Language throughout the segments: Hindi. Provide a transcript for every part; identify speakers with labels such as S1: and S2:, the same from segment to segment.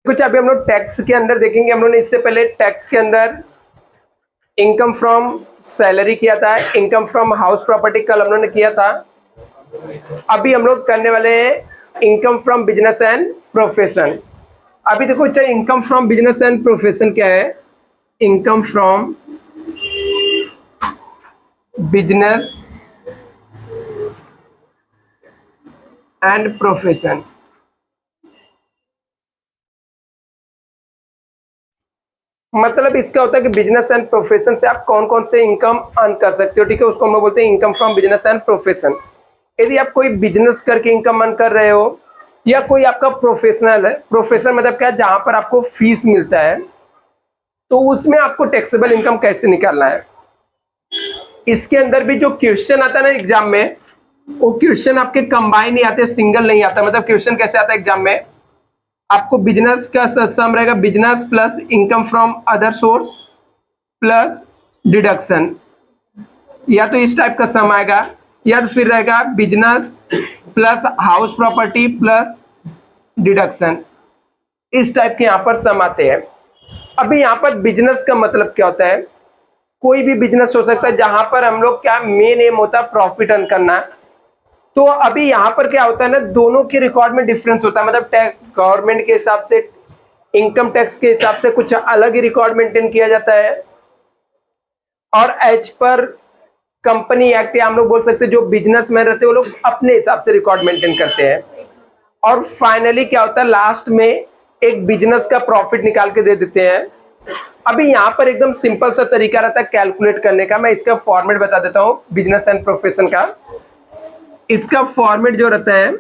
S1: कुछ अभी हम लोग टैक्स के अंदर देखेंगे। हम लोग ने इससे पहले टैक्स के अंदर इनकम फ्रॉम सैलरी किया था, इनकम फ्रॉम हाउस प्रॉपर्टी कल हम लोग ने किया था। अभी हम लोग करने वाले हैं income from business and profession. अभी देखो चाहे income from business and profession क्या है। Income from business and profession, मतलब इसका होता है कि बिजनेस एंड प्रोफेशन से आप कौन कौन से इनकम अर्न कर सकते हो। ठीक है, उसको हम लोग बोलते हैं income from business and profession. यदि आप कोई बिजनेस करके इनकम अर्न कर रहे हो या कोई आपका प्रोफेशनल है, प्रोफेशन मतलब क्या, जहां पर आपको फीस मिलता है, तो उसमें आपको टैक्सेबल इनकम कैसे निकालना है। इसके अंदर भी जो क्वेश्चन आता है ना एग्जाम में, वो क्वेश्चन आपके कंबाइन नहीं आते, सिंगल नहीं आता। मतलब क्वेश्चन कैसे आता है एग्जाम में, आपको बिजनेस का सम रहेगा, business plus income from other source plus deduction, या तो इस टाइप का सम आएगा, या तो फिर रहेगा business plus house property plus deduction. इस टाइप के यहां पर सम आते हैं। अभी यहां पर बिजनेस का मतलब क्या होता है, कोई भी बिजनेस हो सकता है जहां पर हम लोग क्या मेन एम होता है प्रॉफिट अर्न करना। तो अभी यहां पर क्या होता है ना, दोनों के रिकॉर्ड में डिफरेंस होता है। मतलब गवर्नमेंट के हिसाब से, इनकम टैक्स के हिसाब से कुछ अलग ही रिकॉर्ड मेंटेन किया जाता है, और एज पर कंपनी एक्ट या हम लोग बोल सकते हैं जो बिजनेसमैन रहते हैं वो लोग अपने हिसाब से रिकॉर्ड मेंटेन करते हैं। और फाइनली क्या होता है, लास्ट में एक बिजनेस का प्रॉफिट निकाल के दे देते हैं। अभी यहाँ पर एकदम सिंपल सा तरीका रहता है कैलकुलेट करने का। मैं इसका फॉर्मेट बता देता हूँ बिजनेस एंड प्रोफेशन का। इसका फॉर्मेट जो रहता है,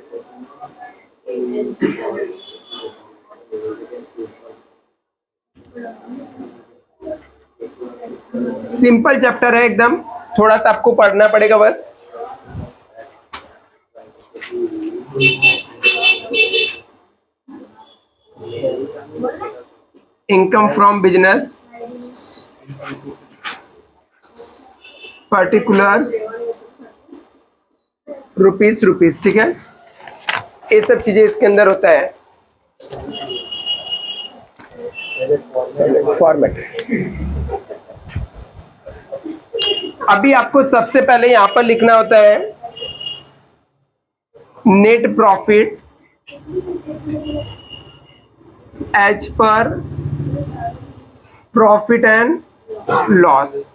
S1: सिंपल चैप्टर है एकदम, थोड़ा सा आपको पढ़ना पड़ेगा बस। Income from business, particulars, rupees, ठीक है, ये सब चीजें इसके अंदर होता है फॉर्मेट। अभी आपको सबसे पहले यहां पर लिखना होता है net profit as per profit and loss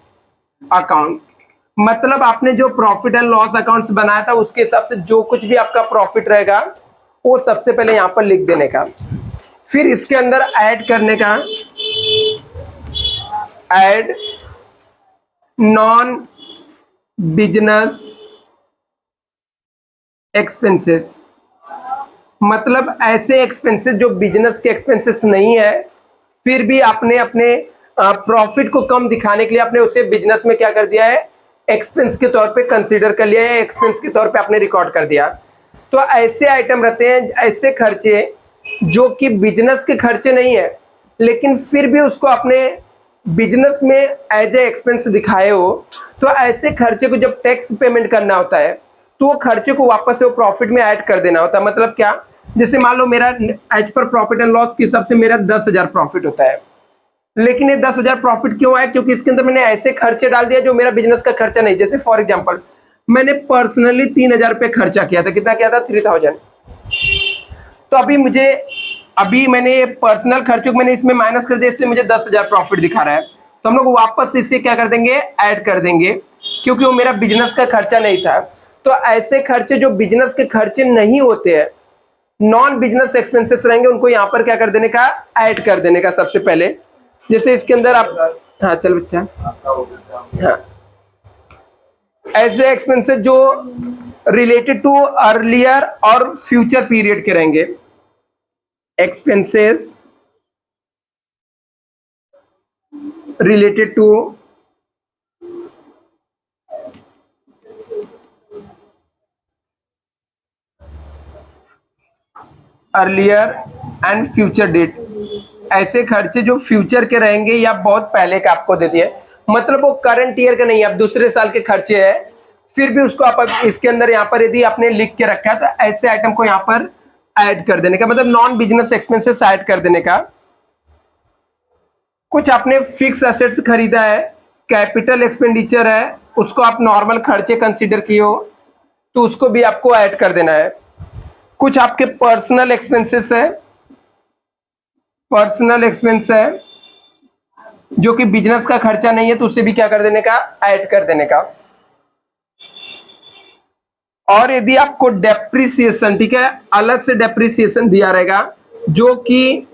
S1: account. मतलब आपने जो प्रॉफिट एंड लॉस अकाउंट्स बनाया था उसके हिसाब से जो कुछ भी आपका प्रॉफिट रहेगा वो सबसे पहले यहां पर लिख देने का। फिर इसके अंदर ऐड करने का, ऐड नॉन बिजनेस एक्सपेंसेस, मतलब ऐसे एक्सपेंसेस जो बिजनेस के एक्सपेंसेस नहीं है, फिर भी आपने अपने प्रॉफिट को कम दिखाने के लिए आपने उसे बिजनेस में क्या कर दिया है, एक्सपेंस के तौर पे कंसीडर कर लिया है, एक्सपेंस के तौर पे आपने रिकॉर्ड कर दिया। तो ऐसे आइटम रहते हैं, ऐसे खर्चे जो कि बिजनेस के खर्चे नहीं है, लेकिन फिर भी उसको अपने बिजनेस में एज ए एक्सपेंस दिखाए हो, तो ऐसे खर्चे को जब टैक्स पेमेंट करना होता है तो वो खर्चे को वापस से वो प्रॉफिट में ऐड कर देना होता है। मतलब क्या, जैसे मान लो मेरा as per profit and loss के हिसाब से मेरा 10,000 प्रॉफिट होता है, लेकिन ये 10,000 प्रॉफिट क्यों आया, क्योंकि इसके अंदर मैंने ऐसे खर्चे डाल दिया जो मेरा बिजनेस का खर्चा नहीं। जैसे फॉर एग्जांपल मैंने पर्सनली 3,000 रुपये खर्चा किया था। कितना किया था, 3,000। तो अभी मैंने पर्सनल खर्चों को मैंने इसमें माइनस कर दिया, इसलिए मुझे 10,000 प्रॉफिट दिखा रहा है। तो हम लोग वापस इसे क्या कर देंगे, ऐड कर देंगे, क्योंकि वो मेरा बिजनेस का खर्चा नहीं था। तो ऐसे खर्चे जो बिजनेस के खर्चे नहीं होते हैं, नॉन बिजनेस एक्सपेंसेस रहेंगे, उनको यहाँ पर क्या कर देने का, ऐड कर देने का सबसे पहले। जैसे इसके अंदर आप, हाँ चल बच्चा, हाँ, ऐसे एक्सपेंसेस जो रिलेटेड टू अर्लियर और फ्यूचर पीरियड के रहेंगे, expenses related to earlier and future date, ऐसे खर्चे जो फ्यूचर के रहेंगे या बहुत पहले का आपको दे दिए, मतलब वो करंट ईयर का नहीं, आप दूसरे साल के खर्चे हैं, फिर भी उसको आप इसके अंदर यहाँ पर यदि आपने लिख के रखा है तो ऐसे आइटम को यहाँ पर ऐड कर देने का, मतलब नॉन बिजनेस एक्सपेंसेस ऐड कर देने का। कुछ आपने फिक्स एसेट्स खरीदा है, कैपिटल एक्सपेंडिचर है, उसको आप नॉर्मल खर्चे कंसीडर किए हो तो उसको भी आपको ऐड कर देना है। कुछ आपके पर्सनल एक्सपेंसेस है, पर्सनल एक्सपेंस है जो कि बिजनेस का खर्चा नहीं है तो उसे भी क्या कर देने का, ऐड कर देने का। और यदि आपको डेप्रिसिएशन, ठीक है, अलग से डेप्रिसिएशन दिया रहेगा जो कि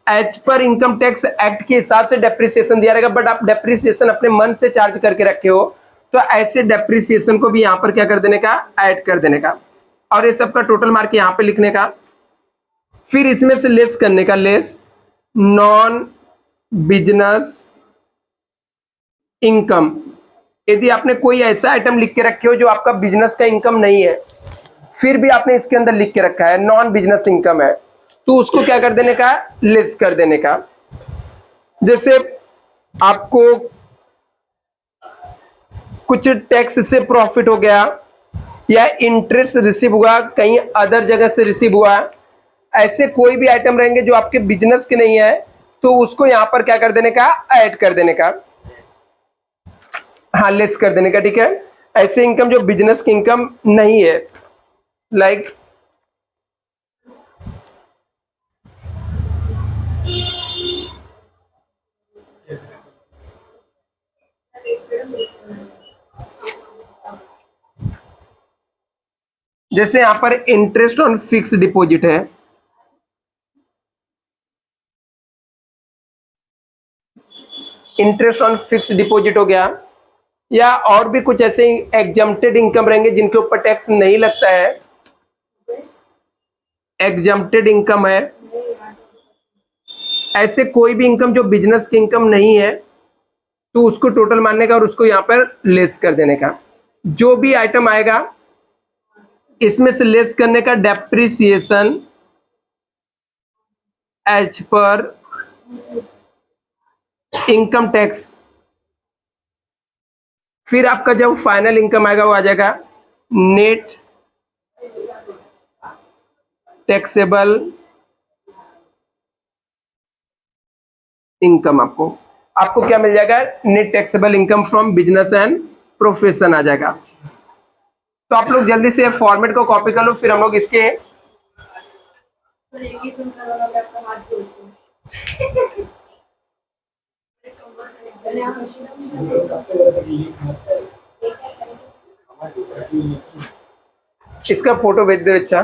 S1: as per income tax act के हिसाब से डेप्रिसिएशन दिया रहेगा, बट आप डेप्रिसिएशन अपने मन से चार्ज करके रखे हो तो ऐसे डेप्रिसिएशन को भी यहां पर क्या कर देने का, ऐड कर देने का। और ये सबका टोटल मार्क यहां पे लिखने का। फिर इसमें से लेस करने का, लेस नॉन बिजनेस इनकम। यदि आपने कोई ऐसा आइटम लिख के रखे हो जो आपका बिजनेस का इनकम नहीं है, फिर भी आपने इसके अंदर लिख के रखा है नॉन बिजनेस इनकम है, तो उसको क्या कर देने का, लेस कर देने का। जैसे आपको कुछ टैक्स से प्रॉफिट हो गया या इंटरेस्ट रिसीव हुआ, कहीं अदर जगह से रिसीव हुआ, ऐसे कोई भी आइटम रहेंगे जो आपके बिजनेस के नहीं है तो उसको यहां पर क्या कर देने का, ऐड कर देने का, हाँ लेस कर देने का, ठीक है। ऐसे इनकम जो बिजनेस की इनकम नहीं है, लाइक जैसे यहां पर इंटरेस्ट ऑन फिक्स डिपॉजिट है, इंटरेस्ट ऑन फिक्स डिपॉजिट हो गया, या और भी कुछ ऐसे एग्जम्प्टेड इनकम रहेंगे जिनके ऊपर टैक्स नहीं लगता है, एग्जम्प्टेड इनकम है। ऐसे कोई भी इनकम जो बिजनेस की इनकम नहीं है तो उसको टोटल मानने का और उसको यहां पर लेस कर देने का। जो भी आइटम आएगा इसमें से लेस करने का depreciation as per income tax. फिर आपका जब फाइनल इनकम आएगा वो आ जाएगा नेट टैक्सेबल इनकम। आपको क्या मिल जाएगा, net taxable income from business and profession आ जाएगा। तो आप लोग जल्दी से फॉर्मेट को कॉपी कर लो, फिर हम लोग इसके इसका फोटो भेज दो। अच्छा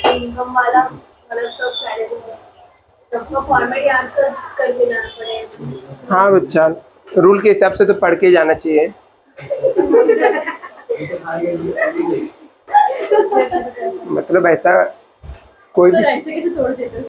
S2: इनकम वाला मतलब सबका फॉर्मेट याद करके जाना पड़ेगा।
S1: हाँ बच्चा, रूल के हिसाब से तो पढ़ के जाना चाहिए। मतलब ऐसा कोई भी